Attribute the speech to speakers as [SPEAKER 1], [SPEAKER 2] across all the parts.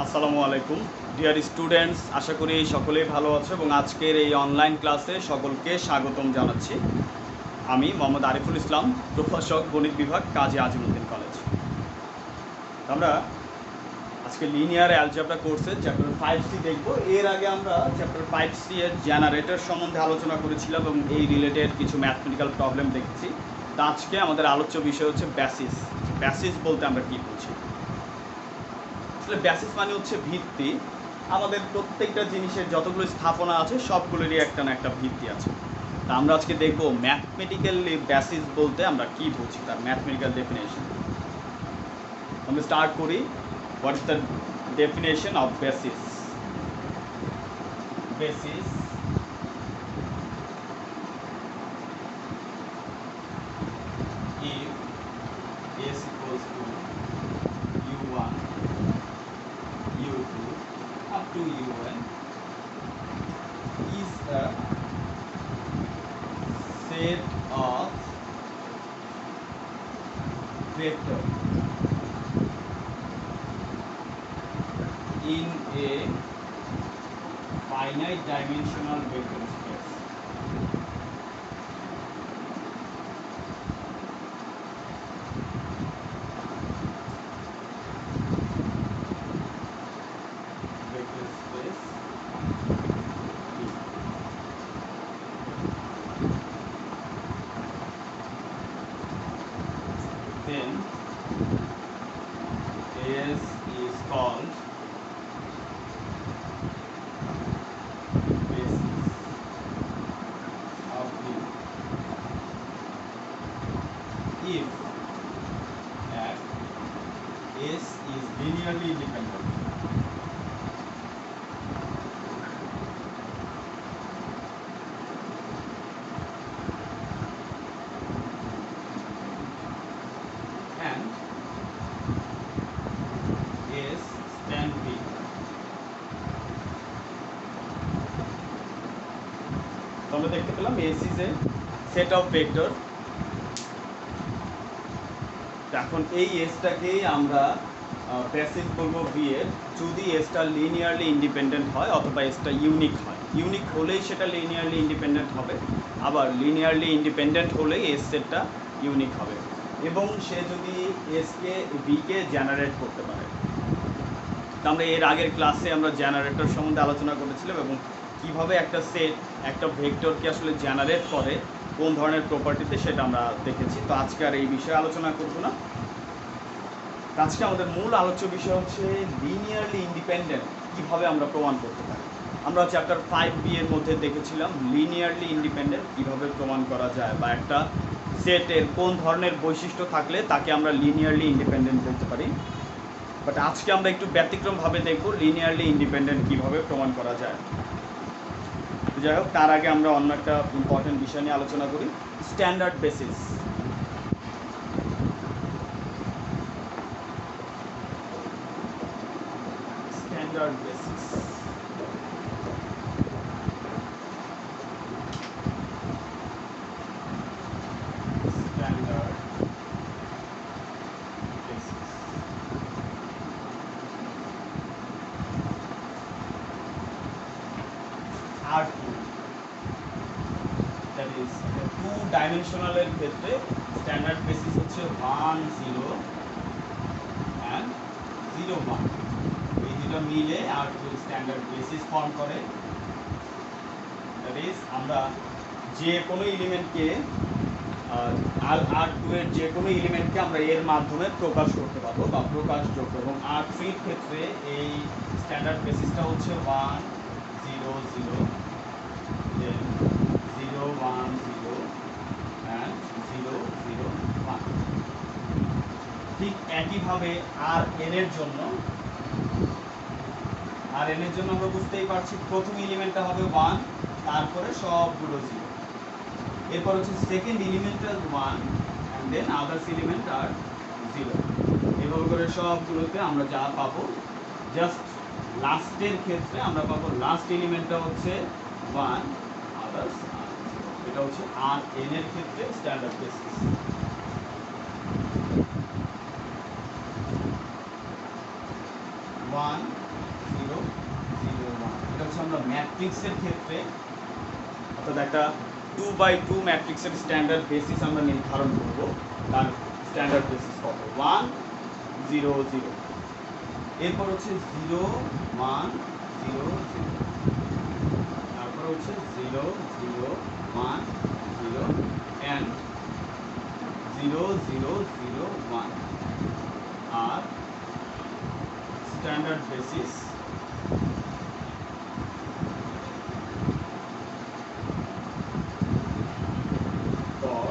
[SPEAKER 1] আসসালামু আলাইকুম dear students, আশা করি সকলেই ভালো আছো এবং আজকের এই অনলাইন ক্লাসে সকলকে স্বাগতম জানাচ্ছি। আমি মোহাম্মদ আরিফুল ইসলাম, প্রভাষক, গণিত বিভাগ, কাজী আজিমউদ্দিন কলেজ। আমরা আজকে লিনিয়ার অ্যালজেব্রা কোর্সের চ্যাপ্টার 5C দেখব। এর আগে আমরা চ্যাপ্টার 5C এর জেনারেটর সম্বন্ধে আলোচনা করেছিলাম এবং এই রিলেটেড কিছু ম্যাথমেটিক্যাল প্রবলেম দেখেছি। তো আজকে আমাদের আলোচ্য বিষয় হচ্ছে বেসিস। বেসিস বলতে আমরা কী বুঝি? আসলে বেসিস মানে হচ্ছে ভিত্তি। আমাদের প্রত্যেকটা জিনিসের যতগুলো স্থাপনা আছে সবগুলোরই একটা না একটা ভিত্তি আছে। তা আমরা আজকে দেখব ম্যাথমেটিক্যালি বেসিস বলতে আমরা কি বুঝি, তার ম্যাথমেটিক্যাল ডেফিনেশন। আমরা স্টার্ট করি। What is the definition of basis? Basis if s equals to u1 u2 up to un is a set of vector in a finite dimensional vector space. Vector space V. Then S is called basis of V if at S is linearly independent. And S span V. তো আমরা দেখতে পেলাম S is a set of vector। এখন এই এসটাকেই আমরা basis বলবো V এর, যদি এসটা লিনিয়ারলি ইন্ডিপেন্ডেন্ট হয় অথবা এসটা ইউনিক হয়। ইউনিক হলেই সেটা লিনিয়ারলি ইন্ডিপেন্ডেন্ট হবে, আবার লিনিয়ারলি ইন্ডিপেন্ডেন্ট হলেই এস সেটটা ইউনিক হবে এবং সে যদি এসকে ভিকে জেনারেট করতে পারে। তো আমরা এর আগের ক্লাসে আমরা জেনারেটর সম্বন্ধে আলোচনা করেছিলাম এবং কিভাবে একটা সেট একটা ভেক্টরকে আসলে জেনারেট করে, কোন ধরনের প্রপার্টিতে, সেটা আমরা দেখেছি। তো আজকে আর এই বিষয়ে আলোচনা করব না। আজকে আমাদের মূল আলোচ্য বিষয় হচ্ছে লিনিয়ারলি ইন্ডিপেন্ডেন্ট কীভাবে আমরা প্রমাণ করতে পারি। আমরা চ্যাপ্টার 5B এর মধ্যে দেখেছিলাম লিনিয়ারলি ইন্ডিপেন্ডেন্ট কীভাবে প্রমাণ করা যায়, বা একটা সেটের কোন ধরনের বৈশিষ্ট্য থাকলে তাকে আমরা লিনিয়ারলি ইন্ডিপেন্ডেন্ট বলতে পারি। বাট আজকে আমরা একটু ব্যতিক্রমভাবে দেখব লিনিয়ারলি ইন্ডিপেন্ডেন্ট কীভাবে প্রমাণ করা যায়। যাই হোক, তার আগে আমরা অন্য একটা ইম্পর্টেন্ট বিষয় নিয়ে আলোচনা করি, standard basis. Standard basis standard basis আর দ্যাট ইজ টু ডাইমেনশনালের ক্ষেত্রে স্ট্যান্ডার্ড বেসিস হচ্ছে 1 0 অ্যান্ড 0 1। এই দুটো মিলে আর টু স্ট্যান্ডার্ড বেসিস ফর্ম করে। দ্যাট ইজ আমরা যে কোনো এলিমেন্টকে R2 এর যে কোনো এলিমেন্টকে আমরা এর মাধ্যমে প্রকাশ করতে পারবো বা প্রকাশযোগ্য, এবং R3 এর ক্ষেত্রে এই স্ট্যান্ডার্ড বেসিসটা হচ্ছে 1 0 0 then 0 1 0 and 0 0 1। ঠিক একইভাবে Rn এর জন্য আমরা বুঝতেই পারছি প্রথম এলিমেন্টটা হবে 1, তারপরে সবগুলো 0, এরপর হচ্ছে second elemental 1 and then others element আর 0। এভাবে করে সবগুলোতে আমরা যা পাবো, জাস্ট লাস্টের ক্ষেত্রে আমরা পাবো লাস্ট এলিমেন্টটা হচ্ছে 1, আদার্স আর 0। এটা হচ্ছে Rn এর ক্ষেত্রে স্ট্যান্ডার্ড বেসিস। 1 ম্যাট্রিক্সের ক্ষেত্রে অর্থাৎ একটা 2x2 ম্যাট্রিক্সের স্ট্যান্ডার্ড বেসিস আমরা নির্ধারণ করব। তার স্ট্যান্ডার্ড বেসিস কত? 1 0 0। এরপর হচ্ছে 0 1 0 0, তারপর হচ্ছে 0 0 1 0 and 0 0 0 1 আর standard basis for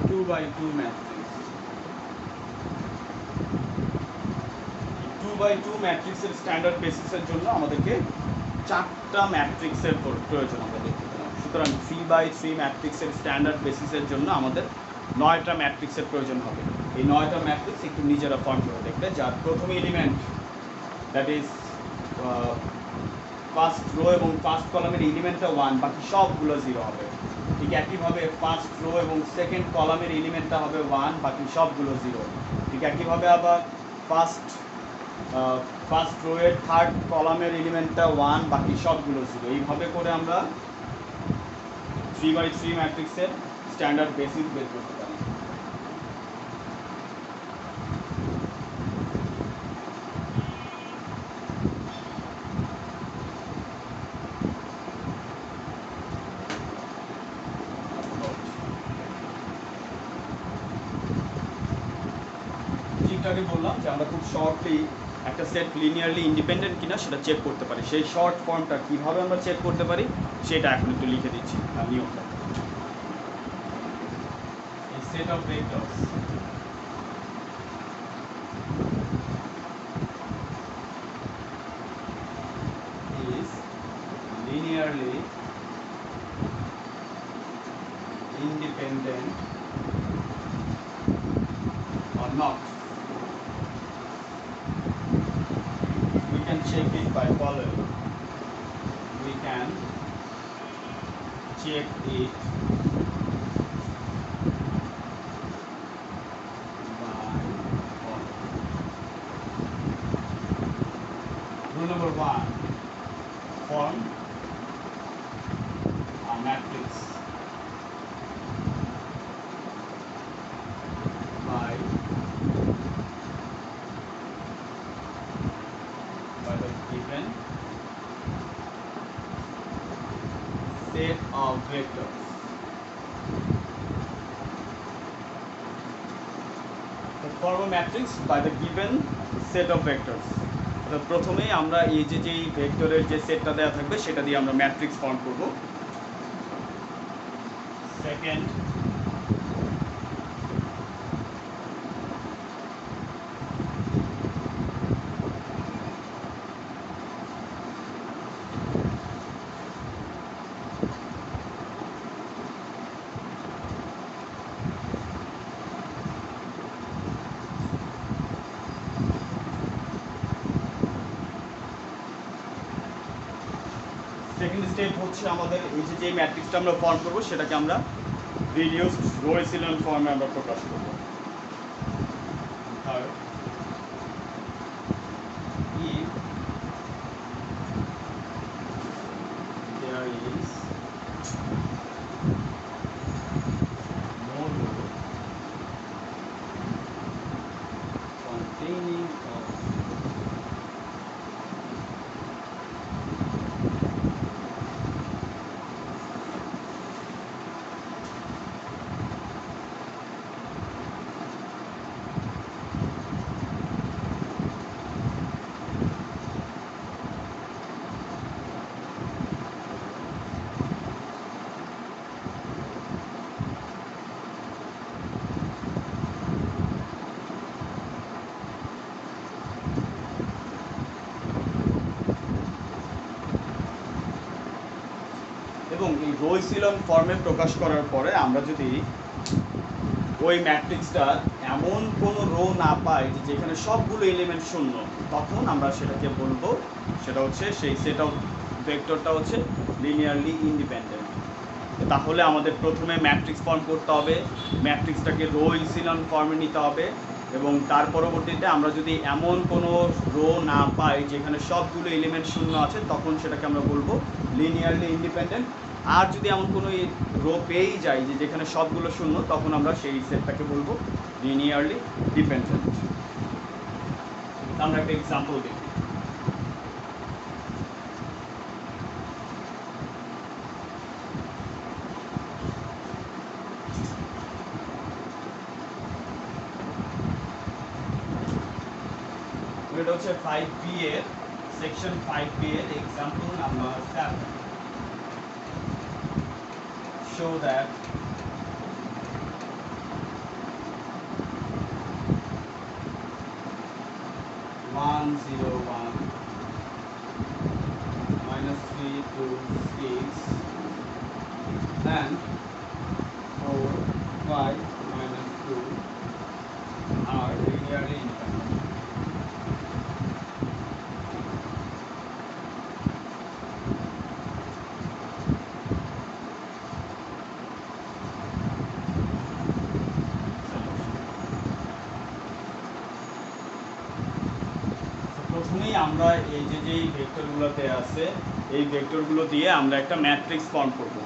[SPEAKER 1] 2x2 matrix. 2x2 ম্যাট্রিক্সের স্ট্যান্ডার্ড বেসিসের জন্য আমাদেরকে 4টা ম্যাট্রিক্সের প্রয়োজন আমরা দেখতে পেলাম। সুতরাং 3x3 ম্যাট্রিক্সের স্ট্যান্ডার্ড বেসিসের জন্য আমাদের 9টা ম্যাট্রিক্সের প্রয়োজন হবে। এই 9টা ম্যাট্রিক্স একটু নিজেরা ফর্ম করে দেখবে, যার প্রথম element that is first row এবং ফার্স্ট কলামের এলিমেন্টটা 1, বাকি সবগুলো 0 হবে। ঠিক একইভাবে ফার্স্ট রো এবং সেকেন্ড কলামের এলিমেন্টটা হবে 1, বাকি সবগুলো 0। ঠিক একইভাবে আবার ফার্স্ট রো এর থার্ড কলামের এলিমেন্টটা 1, বাকি সবগুলো 0। এইভাবে করে আমরা 3x3 ম্যাট্রিক্সের স্ট্যান্ডার্ড বেসিস বের করতে পারি। আগে বললাম যে আমরা খুব শর্টলি একটা সেট লিনিয়ারলি ইন্ডিপেন্ডেন্ট কিনা সেটা চেক করতে পারি। সেই শর্ট ফর্মটা কিভাবে আমরা চেক করতে পারি সেটা এখন একটু লিখে দিচ্ছি নিয়মটা। A set of vectors is linearly independent or not. We can check it by following. We can check it rule number 1, form a matrix by the given set of vectors. Form a matrix by the given set of vectors. প্রথমেই আমরা এই যে ভেক্টরের যে সেটটা দেওয়া থাকবে সেটা দিয়ে আমরা ম্যাট্রিক্স ফর্ম করব। সেকেন্ড, সেকেন্ড স্টেপ হচ্ছে আমাদের এই যে ম্যাট্রিক্সটা আমরা ফর্ম করব সেটাকে আমরা রিডিউসড রো এচেলন ফর্মে আমরা প্রকাশ করব। Third, if there is no row containing of এবং এই রো এচেলন ফর্মে প্রকাশ করার পরে আমরা যদি ওই ম্যাট্রিক্সটা এমন কোনো রো না পাই যেখানে সবগুলো এলিমেন্ট শূন্য, তখন আমরা সেটাকে বলবো সেটা হচ্ছে সেই সেট অফ ভেক্টরটা হচ্ছে লিনিয়ারলি ইন্ডিপেন্ডেন্ট। তাহলে আমাদের প্রথমে ম্যাট্রিক্স ফর্ম করতে হবে, ম্যাট্রিক্সটাকে রো এচেলন ফর্মে নিতে হবে এবং তার পরবর্তীতে আমরা যদি এমন কোনো রো না পাই যেখানে সবগুলো এলিমেন্ট শূন্য আছে, তখন সেটাকে আমরা বলবো লিনিয়ারলি ইন্ডিপেন্ডেন্ট। আর যদি এমন কোনো রো পেয়েই যাই যে যেখানে সবগুলো শূন্য, তখন আমরা সেই সেটটাকে বলবো লিনিয়ারলি ডিপেন্ডেন্ট। আমরা একটা এক্সাম্পল দেখি। এটা হচ্ছে 5B এর সেকশন 5B এর example number 7। show that (1, 0, 1) -3, 2, 6 and 4, 5, -2 are linearly independent. প্রথমেই আমরা এই যে ভেক্টরগুলোতে আছে, এই ভেক্টরগুলো দিয়ে আমরা একটা ম্যাট্রিক্স ফর্ম করব।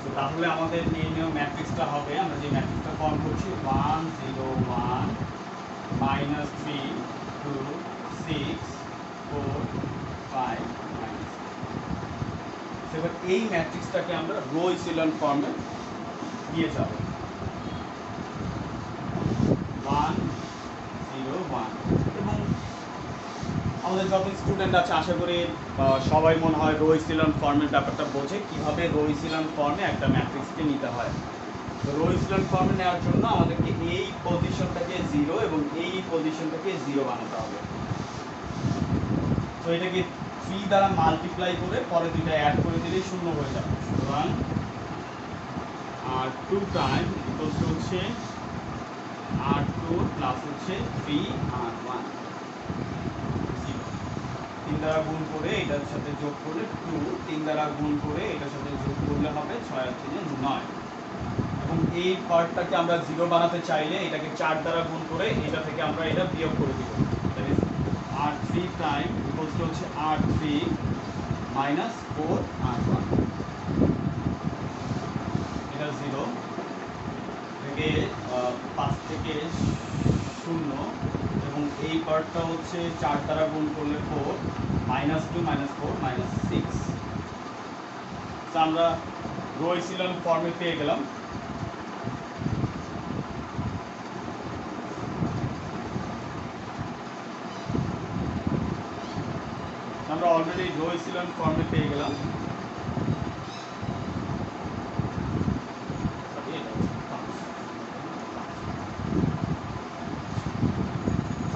[SPEAKER 1] তো তাহলে আমাদের নির্ণয় ম্যাট্রিক্সটা হবে, আমরা যে ম্যাট্রিক্সটা ফর্ম করছি 1, 0, 1 -3, 2, 6, 4, 5 এবার এই ম্যাট্রিক্সটাকে আমরা রো ইচেলন ফর্মে দিয়ে যাব। 1, 0, 1 এবং আমাদের যত স্টুডেন্ট আছে আশা করি সবাই মনে হয় রো ইচেলন ফর্মের ব্যাপারটা বোঝে, কীভাবে রো ইচেলন ফর্মে একটা ম্যাট্রিক্সকে নিতে হয়। তো রো ইচেলন ফর্মে নেওয়ার জন্য আমাদেরকে এই পজিশনটাকে 0 এবং এই পজিশনটাকে 0 বানাতে হবে। তো এটাকে 3 দ্বারা মাল্টিপ্লাই করে পরে দুইটা অ্যাড করে দিলেই শূন্য হয়ে যাবে। সুতরাং R2 টাইম ইকুয়ালস টু হচ্ছে R2 প্লাস হচ্ছে 3R1 3 দ্বারা গুণ করে এটার সাথে যোগ করলে 2, 3 দ্বারা গুণ করে এটার সাথে যোগ করলে হবে 6 আর 3 9। এবং এই পার্টটাকে আমরা 0 বানাতে চাইলে এটাকে 4 দ্বারা গুণ করে এটা থেকে আমরা এটা বিয়োগ করে দিব। That is R3 time equals to হচ্ছে R3 মাইনাস 4R1। এটা 0 থেকে 5 থেকে 0 এবং এই পার্টটা হচ্ছে 4 দ্বারা গুণ করলে 4 -2 -4 -6। তো আমরা রো ইচেলন ফর্মে পেয়ে গেলাম। আমরা অলরেডি রো ইচেলন ফর্মে পেয়ে গেলাম।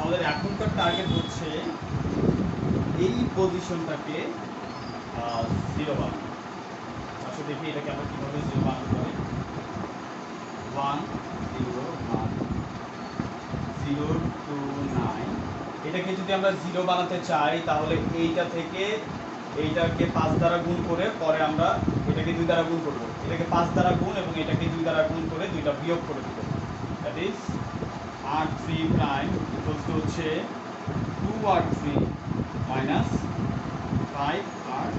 [SPEAKER 1] আমাদের এখনকার টার্গেট হচ্ছে এই পজিশনটাকে 0 বানানো। আচ্ছা দেখি এটাকে আমরা কীভাবে 0 বানাতে পারি। 1, 0, 1, 0, 2, 9। এটাকে যদি আমরা 0 বানাতে চাই তাহলে এইটা থেকে এইটাকে 5 দ্বারা গুণ করে পরে আমরা এটাকে 2 দ্বারা গুণ করব। এটাকে 5 দ্বারা গুণ এবং এটাকে 2 দ্বারা গুণ করে দুইটা বিয়োগ করে দেব। That is R3 prime equals to হচ্ছে 2R3 মাইনাস 5R।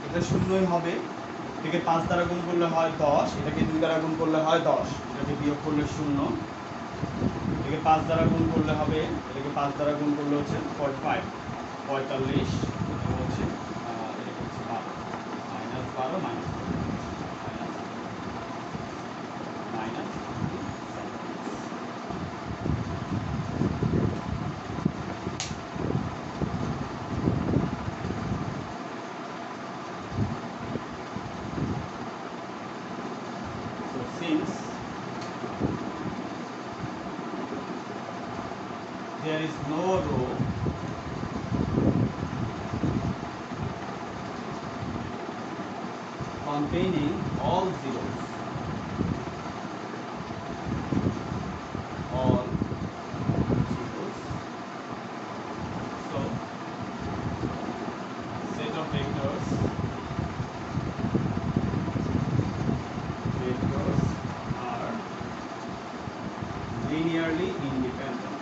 [SPEAKER 1] এটা শূন্যই হবে। এটাকে 5 দ্বারা গুণ করলে হয় 10, এটাকে 2 দ্বারা গুণ করলে হয় 10, এটাকে বিয়োগ করলে 0। এটাকে 5 দ্বারা গুণ করলে হবে, এটাকে 5 দ্বারা গুণ করলে হচ্ছে 45 এবং হচ্ছে এটা হচ্ছে 12 minus since there is no row containing all zeros, so set of vectors are linearly independent.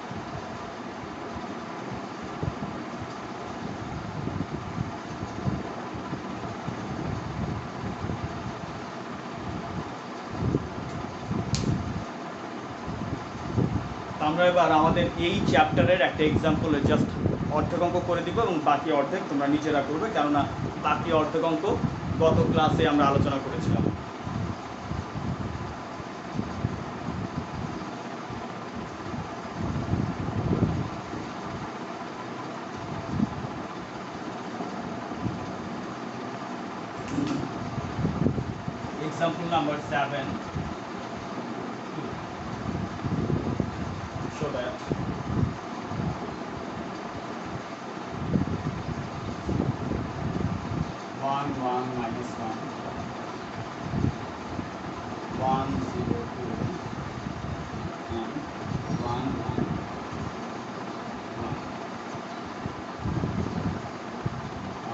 [SPEAKER 1] আমরা এবার আমাদের এই চ্যাপ্টারের একটা এক্সাম্পলে জাস্ট অর্ধেক অঙ্ক করে দিব এবং বাকি অর্ধেক তোমরা নিজেরা করবে, কেননা বাকি অর্ধেক অঙ্ক গত ক্লাসে আমরা আলোচনা করেছিলাম। Example number 7. Show that 1 1 minus 1 1 0 2 and 1 1 1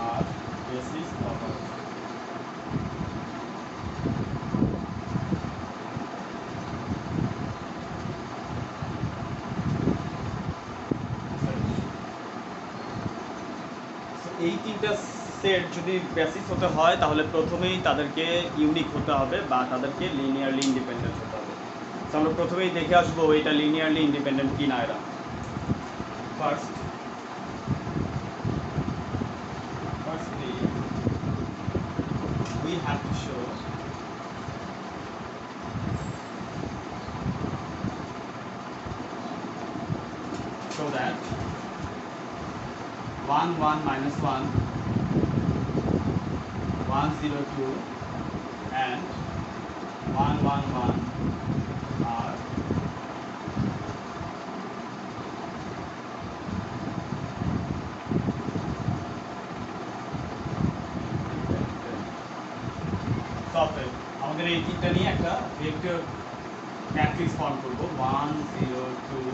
[SPEAKER 1] are basis of our এই তিনটা সেট যদি বেসিস হতে হয় তাহলে প্রথমেই তাদেরকে ইউনিক হতে হবে বা তাদেরকে লিনিয়ারলি ইন্ডিপেন্ডেন্ট হতে হবে। তো আমরা প্রথমেই দেখে আসবো এটা লিনিয়ারলি ইন্ডিপেন্ডেন্ট কি না। এরা firstly we have to show that 1 1 minus 1 1 0 2 and 1 1 1 are software. আমাদের এই তিনটা নিয়ে একটা ভেক্টর ম্যাট্রিক্স ফর্ম করব 1 0 2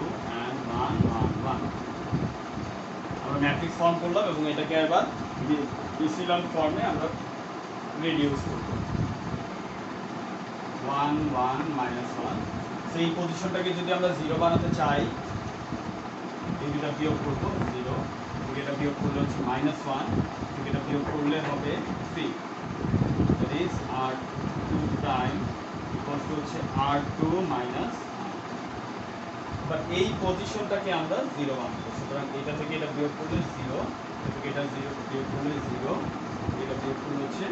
[SPEAKER 1] and 1 1 1। আমরা ম্যাট্রিক্স ফর্ম করলাম এবং এটাকে এবার ইসিলন ফর্মে আমরা রিডিউস করব 1 1 minus 1। সেই পজিশনটাকে যদি আমরা 0 বানাতে চাই এটা বিয়োগ করব 0, এটা বিয়োগ করলে হচ্ছে -1, এটা বিয়োগ করলে হবে 3। that is r2 prime equals to হচ্ছে r2 minus 1। বাট এই পজিশনটাকে আমরা 0 বানাবো, সুতরাং এটা থেকে এটা বিয়োগ করলে 0, এটা থেকে এটা 0 বিয়োগ করলে 0, এটা বিয়োগ করলে হচ্ছে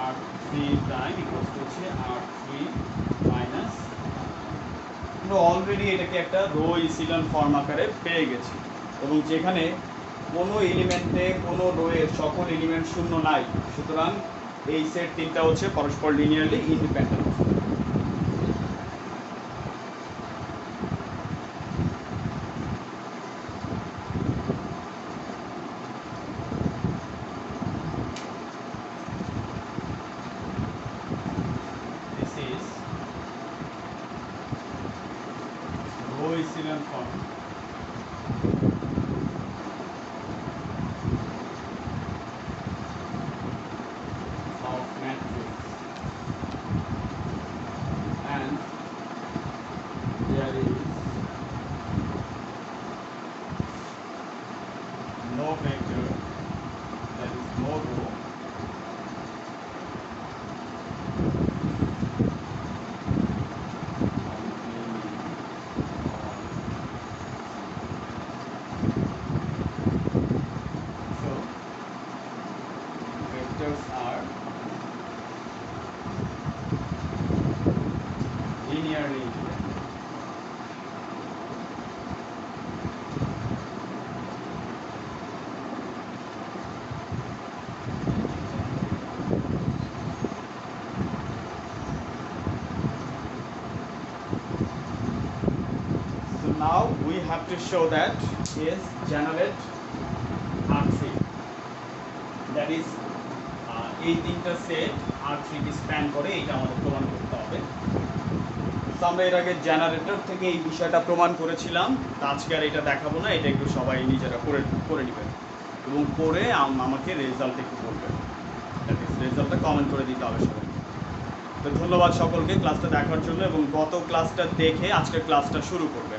[SPEAKER 1] r3 prime equals to হচ্ছে r3 minus। আমরা অলরেডি এটাকে একটা রো ইসিলন ফর্ম আকারে পেয়ে গেছি এবং যেখানে কোনো এলিমেন্টে কোনো রোয়ের সকল এলিমেন্ট শূন্য নাই, সুতরাং এই সেট তিনটা হচ্ছে পরস্পর linearly independent. Echelon form of matrix and there is no vector, that is no row are linearly independent. So now we have to show that is generate R3, that is এই তিনটা set R3 কে span করে, এটা আমাদের প্রমাণ করতে হবে। তো আমরা এর আগে জেনারেটর থেকে এই বিষয়টা প্রমাণ করেছিলাম, আজকে আর এটা দেখাবো না, এটা একটু সবাই নিজেরা করে নেবেন এবং করে আমাকে রেজাল্ট একটু বলবেন, রেজাল্টটা কমেন্ট করে দিতে হবে সবাই। তো ধন্যবাদ সকলকে ক্লাসটা দেখার জন্য, এবং গত ক্লাসটা দেখে আজকের ক্লাসটা শুরু করবে।